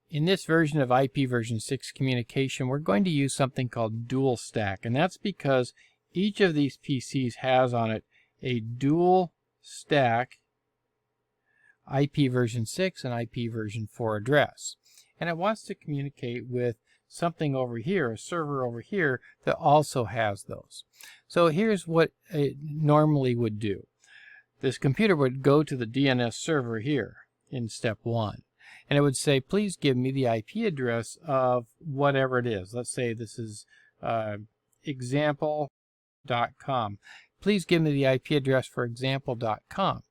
In this version of IPv6 communication, we're going to use something called dual stack, and that's because each of these PCs has on it a dual stack IPv6 and IPv4 address. And it wants to communicate with something over here, a server over here, that also has those. So here's what it normally would do. This computer would go to the DNS server here in step 1. And it would say, please give me the IP address of whatever it is. Let's say this is example.com. Please give me the IP address for example.com.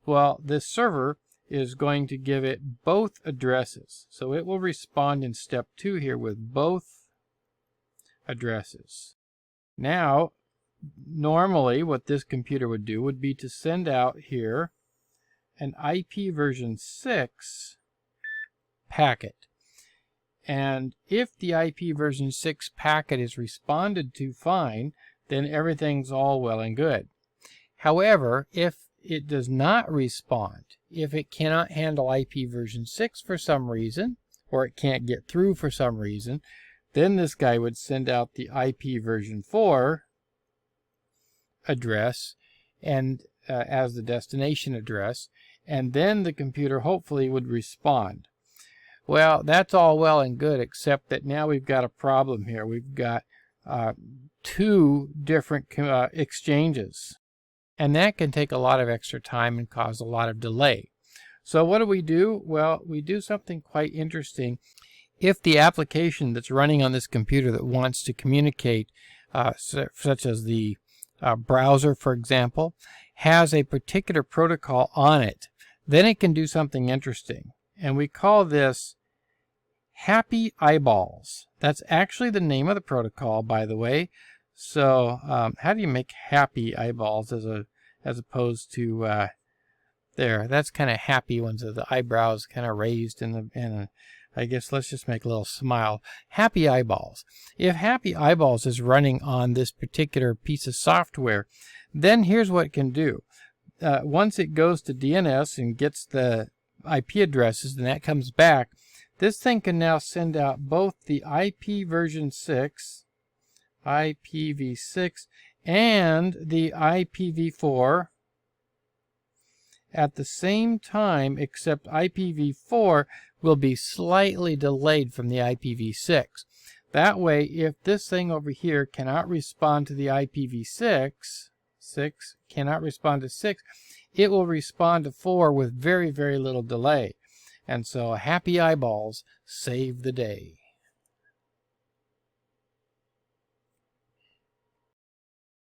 Well, this server is going to give it both addresses. So it will respond in step 2 here with both addresses. Now, normally what this computer would do would be to send out here an IPv6 packet. And if the IPv6 packet is responded to fine, then everything's all well and good. However, if it does not respond, if it cannot handle IPv6 for some reason, or it can't get through for some reason, then this guy would send out the IPv4 address and as the destination address, and then the computer hopefully would respond. Well, that's all well and good, except that now we've got a problem here. We've got 2 different exchanges, and that can take a lot of extra time and cause a lot of delay. So what do? Well, we do something quite interesting. If the application that's running on this computer that wants to communicate, such as the browser, for example, has a particular protocol on it, then it can do something interesting. And we call this Happy Eyeballs. That's actually the name of the protocol, by the way. So how do you make happy eyeballs as opposed to there? That's kind of happy ones, the eyebrows kind of raised and I guess let's just make a little smile. Happy Eyeballs. If Happy Eyeballs is running on this particular piece of software, then here's what it can do. Once it goes to DNS and gets the IP addresses and that comes back, this thing can now send out both the IPv6 and the IPv4 at the same time, except IPv4 will be slightly delayed from the IPv6. That way, if this thing over here cannot respond to the IPv6, cannot respond to 6, it will respond to 4 with very, very little delay. And so Happy Eyeballs save the day.